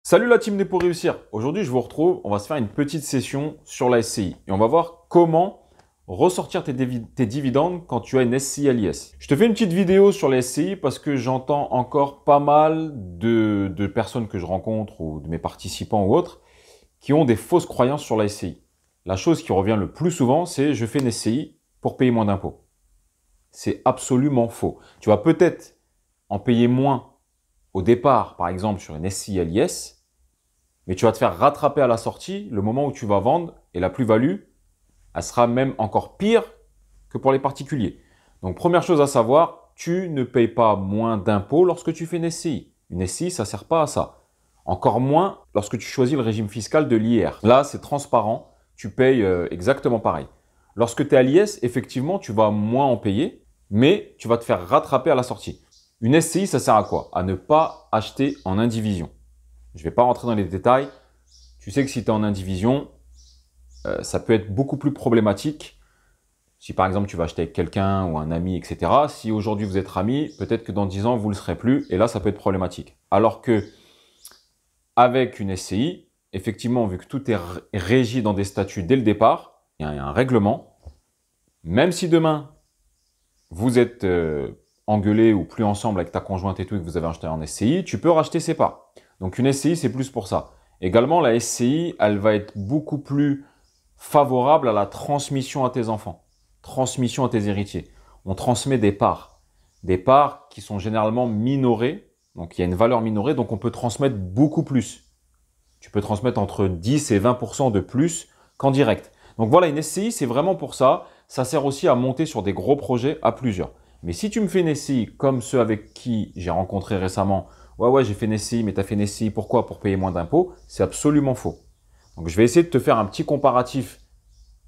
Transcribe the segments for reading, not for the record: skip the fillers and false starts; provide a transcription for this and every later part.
Salut la team des pour réussir. Aujourd'hui, je vous retrouve. On va se faire une petite session sur la SCI et on va voir comment ressortir tes dividendes quand tu as une SCI à l'IS. Je te fais une petite vidéo sur la SCI parce que j'entends encore pas mal de personnes que je rencontre ou de mes participants ou autres qui ont des fausses croyances sur la SCI. La chose qui revient le plus souvent, c'est je fais une SCI pour payer moins d'impôts. C'est absolument faux. Tu vas peut-être en payer moins au départ, par exemple, sur une SCI à l'IS, mais tu vas te faire rattraper à la sortie le moment où tu vas vendre et la plus-value, elle sera même encore pire que pour les particuliers. Donc, première chose à savoir, tu ne payes pas moins d'impôts lorsque tu fais une SCI. Une SCI, ça ne sert pas à ça. Encore moins lorsque tu choisis le régime fiscal de l'IR. Là, c'est transparent, tu payes exactement pareil. Lorsque tu es à l'IS, effectivement, tu vas moins en payer, mais tu vas te faire rattraper à la sortie. Une SCI, ça sert à quoi? À ne pas acheter en indivision. Je ne vais pas rentrer dans les détails. Tu sais que si tu es en indivision, ça peut être beaucoup plus problématique. Si par exemple tu vas acheter avec quelqu'un ou un ami, etc. Si aujourd'hui vous êtes amis, peut-être que dans 10 ans vous ne le serez plus. Et là, ça peut être problématique. Alors que avec une SCI, effectivement, vu que tout est régi dans des statuts dès le départ, il y a un règlement. Même si demain, vous êtes engueulé ou plus ensemble avec ta conjointe et tout, et que vous avez acheté en SCI, tu peux racheter ses parts. Donc une SCI, c'est plus pour ça. Également, la SCI, elle va être beaucoup plus favorable à la transmission à tes enfants, transmission à tes héritiers. On transmet des parts qui sont généralement minorées. Donc il y a une valeur minorée, donc on peut transmettre beaucoup plus. Tu peux transmettre entre 10 et 20% de plus qu'en direct. Donc voilà, une SCI, c'est vraiment pour ça. Ça sert aussi à monter sur des gros projets à plusieurs. Mais si tu me fais une SCI comme ceux avec qui j'ai rencontré récemment, ouais, j'ai fait une SCI, mais tu as fait une SCI, pourquoi? Pour payer moins d'impôts. C'est absolument faux. Donc, je vais essayer de te faire un petit comparatif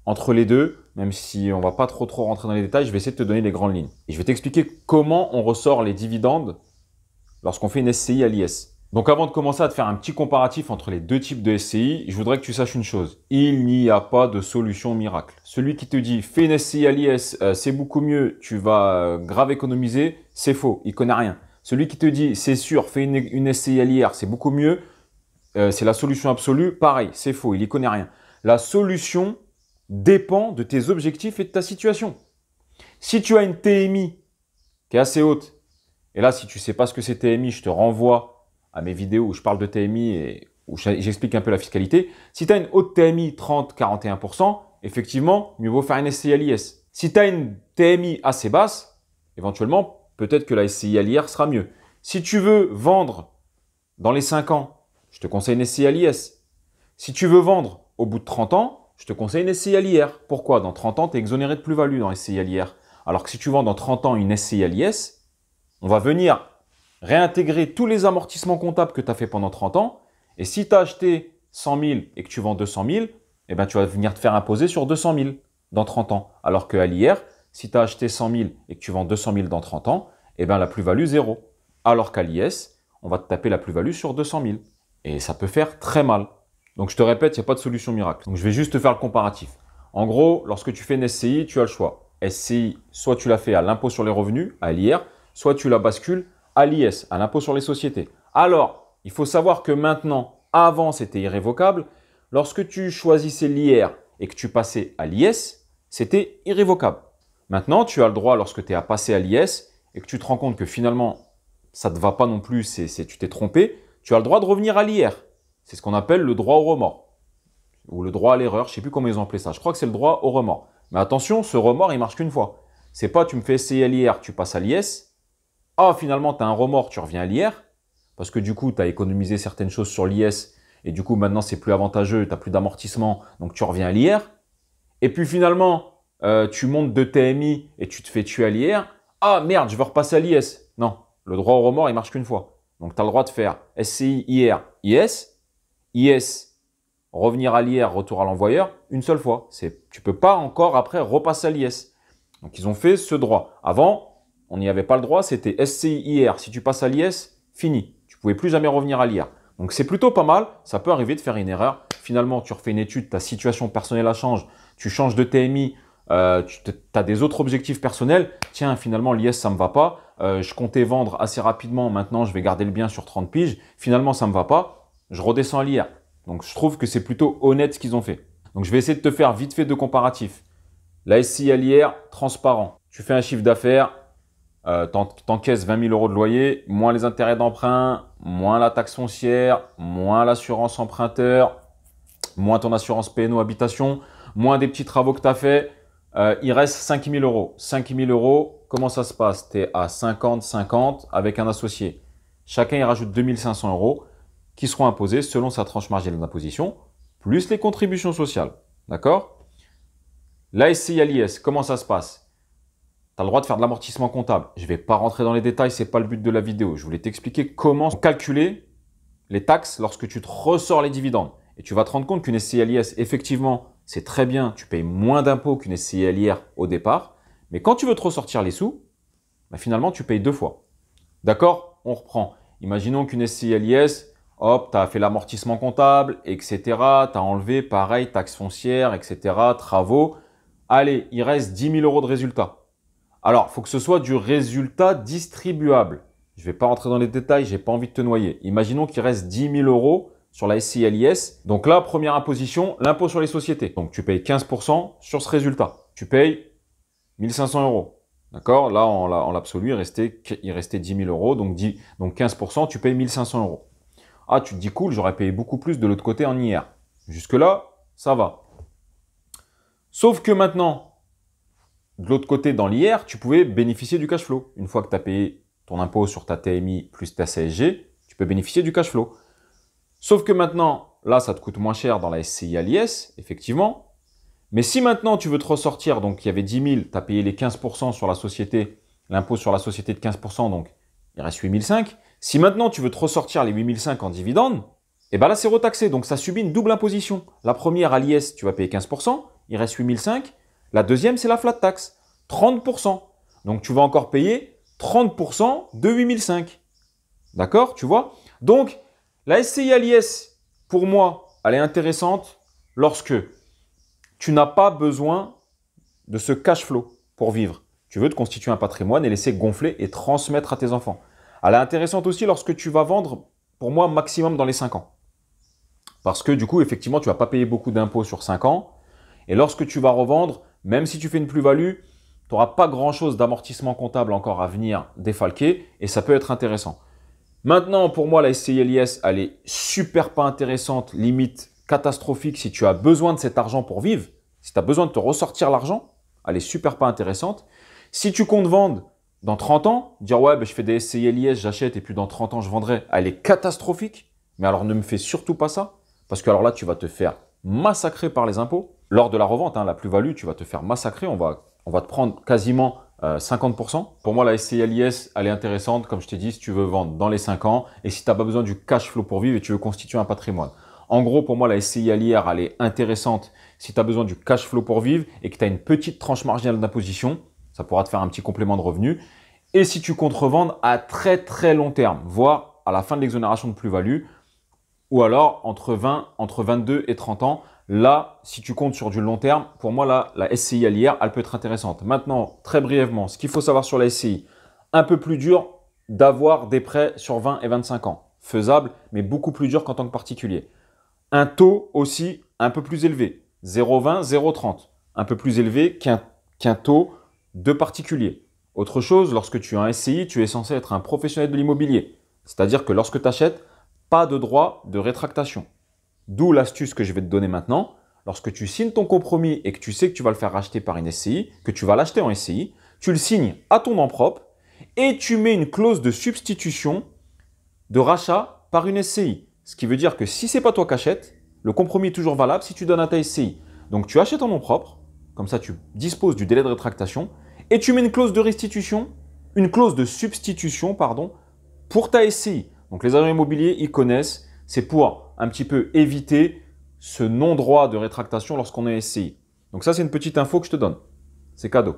entre les deux, même si on ne va pas trop rentrer dans les détails, je vais essayer de te donner les grandes lignes. Et je vais t'expliquer comment on ressort les dividendes lorsqu'on fait une SCI à l'IS. Donc, avant de commencer à te faire un petit comparatif entre les deux types de SCI, je voudrais que tu saches une chose. Il n'y a pas de solution miracle. Celui qui te dit « fais une SCI à l'IS, c'est beaucoup mieux, tu vas grave économiser », c'est faux, il ne connaît rien. Celui qui te dit, c'est sûr, fais une SCI à l'IR, c'est beaucoup mieux, c'est la solution absolue, pareil, c'est faux, il n'y connaît rien. La solution dépend de tes objectifs et de ta situation. Si tu as une TMI qui est assez haute, et là, si tu ne sais pas ce que c'est TMI, je te renvoie à mes vidéos où je parle de TMI et où j'explique un peu la fiscalité. Si tu as une haute TMI, 30-41%, effectivement, mieux vaut faire une SCI à l'IS. Si tu as une TMI assez basse, éventuellement, peut-être que la SCI à l'IR sera mieux. Si tu veux vendre dans les 5 ans, je te conseille une SCI à l'IS. Si tu veux vendre au bout de 30 ans, je te conseille une SCI à l'IR. Pourquoi? Dans 30 ans, tu es exonéré de plus-value dans SCI à l'IR. Alors que si tu vends dans 30 ans une SCI à l'IS, on va venir réintégrer tous les amortissements comptables que tu as fait pendant 30 ans. Et si tu as acheté 100 000 et que tu vends 200 000, eh ben, tu vas venir te faire imposer sur 200 000 dans 30 ans. Alors qu'à l'IR, si tu as acheté 100 000 et que tu vends 200 000 dans 30 ans, eh ben, la plus-value, 0. Alors qu'à l'IS, on va te taper la plus-value sur 200 000. Et ça peut faire très mal. Donc, je te répète, il n'y a pas de solution miracle. Donc, je vais juste te faire le comparatif. En gros, lorsque tu fais une SCI, tu as le choix. SCI, soit tu la fais à l'impôt sur les revenus, à l'IR, soit tu la bascules à l'IS, à l'impôt sur les sociétés. Alors, il faut savoir que maintenant, avant, c'était irrévocable. Lorsque tu choisissais l'IR et que tu passais à l'IS, c'était irrévocable. Maintenant, tu as le droit, lorsque tu es à passer à l'IS et que tu te rends compte que finalement, ça ne te va pas non plus, tu t'es trompé, tu as le droit de revenir à l'IR. C'est ce qu'on appelle le droit au remords ou le droit à l'erreur. Je ne sais plus comment ils ont appelé ça. Je crois que c'est le droit au remords. Mais attention, ce remords, il marche qu'une fois. C'est pas tu me fais essayer à l'IR, tu passes à l'IS. Ah, finalement, tu as un remords, tu reviens à l'IR. Parce que du coup, tu as économisé certaines choses sur l'IS et du coup, maintenant, c'est plus avantageux, tu n'as plus d'amortissement, donc tu reviens à l'IR. Et puis finalement, tu montes de TMI et tu te fais tuer à l'IR. Ah merde, je veux repasser à l'IS. Non, le droit au remords, il marche qu'une fois. Donc, tu as le droit de faire SCI, IR, IS. IS, revenir à l'IR, retour à l'envoyeur, une seule fois. Tu ne peux pas encore après repasser à l'IS. Donc, ils ont fait ce droit. Avant, on n'y avait pas le droit, c'était SCI, IR. Si tu passes à l'IS, fini. Tu ne pouvais plus jamais revenir à l'IR. Donc, c'est plutôt pas mal. Ça peut arriver de faire une erreur. Finalement, tu refais une étude, ta situation personnelle a changé. Tu changes de TMI, tu as des autres objectifs personnels. Tiens, finalement, l'IS, ça ne me va pas. Je comptais vendre assez rapidement. Maintenant, je vais garder le bien sur 30 piges. Finalement, ça ne me va pas. je redescends à l'IR. Donc, je trouve que c'est plutôt honnête ce qu'ils ont fait. Donc, je vais essayer de te faire vite fait deux comparatifs. La SCI à l'IR, transparent. Tu fais un chiffre d'affaires, t'encaisses 20 000 € de loyer, moins les intérêts d'emprunt, moins la taxe foncière, moins l'assurance emprunteur, moins ton assurance P&O habitation, moins des petits travaux que tu as fait. Il reste 5 000 €. 5 000 €, comment ça se passe? Tu es à 50-50 avec un associé. Chacun y rajoute 2 500 € qui seront imposés selon sa tranche marginale d'imposition, plus les contributions sociales. D'accord? La SCI à l'IS, comment ça se passe? Tu as le droit de faire de l'amortissement comptable. Je ne vais pas rentrer dans les détails, ce n'est pas le but de la vidéo. Je voulais t'expliquer comment calculer les taxes lorsque tu te ressors les dividendes. Et tu vas te rendre compte qu'une SCI à l'IS, effectivement, c'est très bien, tu payes moins d'impôts qu'une SCI à l'IR au départ. Mais quand tu veux te ressortir les sous, bah finalement, tu payes deux fois. D'accord? On reprend. Imaginons qu'une SCI à l'IS, hop, tu as fait l'amortissement comptable, etc. Tu as enlevé, pareil, taxes foncières, etc., travaux. Allez, il reste 10 000 € de résultat. Alors, il faut que ce soit du résultat distribuable. Je ne vais pas rentrer dans les détails, je n'ai pas envie de te noyer. Imaginons qu'il reste 10 000 € sur la SCI à l'IS. Donc là, première imposition, l'impôt sur les sociétés. Donc tu payes 15% sur ce résultat. Tu payes 1 500 €. D'accord? Là, en l'absolu, il restait 10 000 €. Donc 15%, tu payes 1 500 €. Ah, tu te dis cool, j'aurais payé beaucoup plus de l'autre côté en IR. Jusque-là, ça va. Sauf que maintenant, de l'autre côté, dans l'IR, tu pouvais bénéficier du cash flow. Une fois que tu as payé ton impôt sur ta TMI plus ta CSG, tu peux bénéficier du cash flow. Sauf que maintenant, là, ça te coûte moins cher dans la SCI à l'IS, effectivement. Mais si maintenant, tu veux te ressortir, donc il y avait 10 000, tu as payé les 15% sur la société, l'impôt sur la société de 15%, donc il reste 8 500. Si maintenant, tu veux te ressortir les 8 500 en dividende, et bien là, c'est retaxé. Donc, ça subit une double imposition. La première, à l'IS, tu vas payer 15%, il reste 8 500. La deuxième, c'est la flat tax, 30%. Donc, tu vas encore payer 30% de 8 500. D'accord? Tu vois? Donc, la SCI à l'IS, pour moi, elle est intéressante lorsque tu n'as pas besoin de ce cash flow pour vivre. Tu veux te constituer un patrimoine et laisser gonfler et transmettre à tes enfants. Elle est intéressante aussi lorsque tu vas vendre, pour moi, maximum dans les 5 ans. Parce que du coup, effectivement, tu ne vas pas payer beaucoup d'impôts sur 5 ans. Et lorsque tu vas revendre, même si tu fais une plus-value, tu n'auras pas grand-chose d'amortissement comptable encore à venir défalquer et ça peut être intéressant. Maintenant, pour moi, la SCI à l'IS, elle est super pas intéressante, limite catastrophique si tu as besoin de cet argent pour vivre. Si tu as besoin de te ressortir l'argent, elle est super pas intéressante. Si tu comptes vendre dans 30 ans, dire ouais, ben, je fais des SCI à l'IS, j'achète et puis dans 30 ans, je vendrai, elle est catastrophique. Mais alors, ne me fais surtout pas ça. Parce que alors là, tu vas te faire massacrer par les impôts. Lors de la revente, la plus-value, tu vas te faire massacrer. On va te prendre quasiment 50%. Pour moi, la SCI à l'IS, elle est intéressante. Comme je t'ai dit, si tu veux vendre dans les 5 ans et si tu n'as pas besoin du cash flow pour vivre et tu veux constituer un patrimoine. En gros, pour moi, la SCI à l'IR, elle est intéressante si tu as besoin du cash flow pour vivre et que tu as une petite tranche marginale d'imposition. Ça pourra te faire un petit complément de revenu. Et si tu comptes revendre à très très long terme, voire à la fin de l'exonération de plus-value, ou alors entre 22 et 30 ans. Là, si tu comptes sur du long terme, pour moi, là, la SCI à l'IR, elle peut être intéressante. Maintenant, très brièvement, ce qu'il faut savoir sur la SCI, un peu plus dur d'avoir des prêts sur 20 et 25 ans. Faisable, mais beaucoup plus dur qu'en tant que particulier. Un taux aussi un peu plus élevé, 0,20, 0,30. Un peu plus élevé qu'un taux de particulier. Autre chose, lorsque tu as un SCI, tu es censé être un professionnel de l'immobilier. C'est-à-dire que lorsque tu achètes, pas de droit de rétractation. D'où l'astuce que je vais te donner maintenant. Lorsque tu signes ton compromis et que tu sais que tu vas le faire racheter par une SCI, que tu vas l'acheter en SCI, tu le signes à ton nom propre et tu mets une clause de substitution de rachat par une SCI. Ce qui veut dire que si ce n'est pas toi qui achètes, le compromis est toujours valable si tu donnes à ta SCI. Donc tu achètes en nom propre, comme ça tu disposes du délai de rétractation et tu mets une clause de restitution, une clause de substitution, pardon, pour ta SCI. Donc les agents immobiliers, ils connaissent, c'est pour un petit peu éviter ce non-droit de rétractation lorsqu'on est SCI. Donc ça, c'est une petite info que je te donne. C'est cadeau.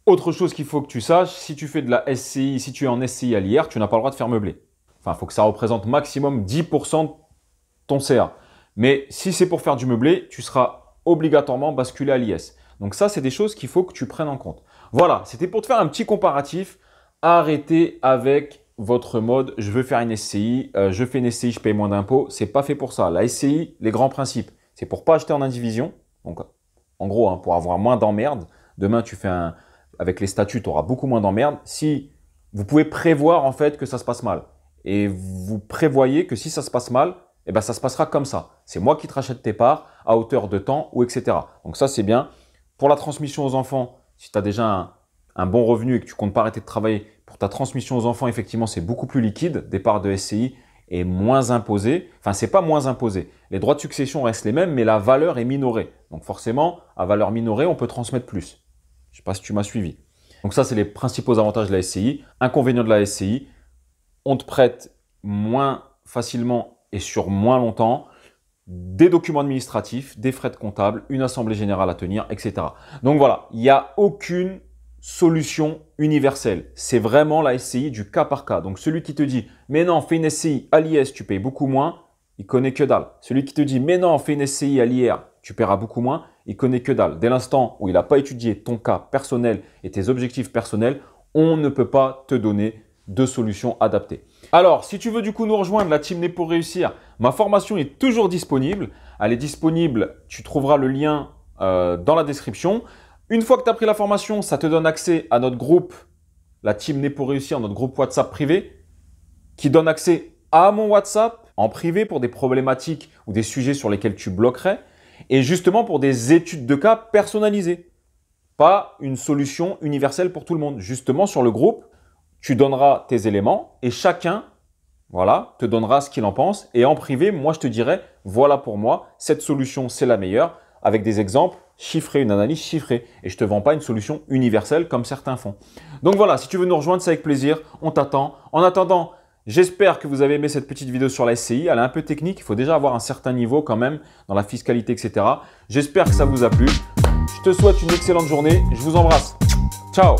Autre chose qu'il faut que tu saches, si tu fais de la SCI, si tu es en SCI à l'IR, tu n'as pas le droit de faire meubler. Enfin, il faut que ça représente maximum 10% de ton CA. Mais si c'est pour faire du meublé, tu seras obligatoirement basculé à l'IS. Donc ça, c'est des choses qu'il faut que tu prennes en compte. Voilà, c'était pour te faire un petit comparatif. Arrêtez avec votre mode, je veux faire une SCI, je fais une SCI, je paye moins d'impôts. C'est pas fait pour ça. La SCI, les grands principes, c'est pour pas acheter en indivision. Donc, en gros, hein, pour avoir moins d'emmerdes. Demain, tu fais avec les statuts, tu auras beaucoup moins d'emmerdes. Si vous pouvez prévoir en fait que ça se passe mal et vous prévoyez que si ça se passe mal, eh ben, ça se passera comme ça. C'est moi qui te rachète tes parts à hauteur de temps ou etc. Donc ça, c'est bien. Pour la transmission aux enfants, si tu as déjà un bon revenu et que tu comptes pas arrêter de travailler, pour ta transmission aux enfants, effectivement, c'est beaucoup plus liquide. Des parts de SCI est moins imposé. Enfin, c'est pas moins imposé. Les droits de succession restent les mêmes, mais la valeur est minorée. Donc forcément, à valeur minorée, on peut transmettre plus. Je sais pas si tu m'as suivi. Donc ça, c'est les principaux avantages de la SCI. Inconvénients de la SCI, on te prête moins facilement et sur moins longtemps, des documents administratifs, des frais de comptable, une assemblée générale à tenir, etc. Donc voilà, il n'y a aucune solution universelle. C'est vraiment la SCI du cas par cas. Donc celui qui te dit « mais non, fais une SCI à l'IS, tu payes beaucoup moins », il connaît que dalle. Celui qui te dit « mais non, fais une SCI à l'IR, tu paieras beaucoup moins », il connaît que dalle. Dès l'instant où il n'a pas étudié ton cas personnel et tes objectifs personnels, on ne peut pas te donner de solutions adaptées. Alors, si tu veux du coup nous rejoindre, la Team Né pour réussir, ma formation est toujours disponible. Elle est disponible, tu trouveras le lien dans la description. Une fois que tu as pris la formation, ça te donne accès à notre groupe, la Team Né pour réussir, notre groupe WhatsApp privé, qui donne accès à mon WhatsApp en privé pour des problématiques ou des sujets sur lesquels tu bloquerais, et justement pour des études de cas personnalisées. Pas une solution universelle pour tout le monde. Justement, sur le groupe, tu donneras tes éléments et chacun, voilà, te donnera ce qu'il en pense. Et en privé, moi, je te dirai, voilà pour moi, cette solution, c'est la meilleure, avec des exemples chiffrés, une analyse chiffrée. Et je ne te vends pas une solution universelle comme certains font. Donc voilà, si tu veux nous rejoindre, c'est avec plaisir. On t'attend. En attendant, j'espère que vous avez aimé cette petite vidéo sur la SCI. Elle est un peu technique. Il faut déjà avoir un certain niveau quand même dans la fiscalité, etc. J'espère que ça vous a plu. Je te souhaite une excellente journée. Je vous embrasse. Ciao!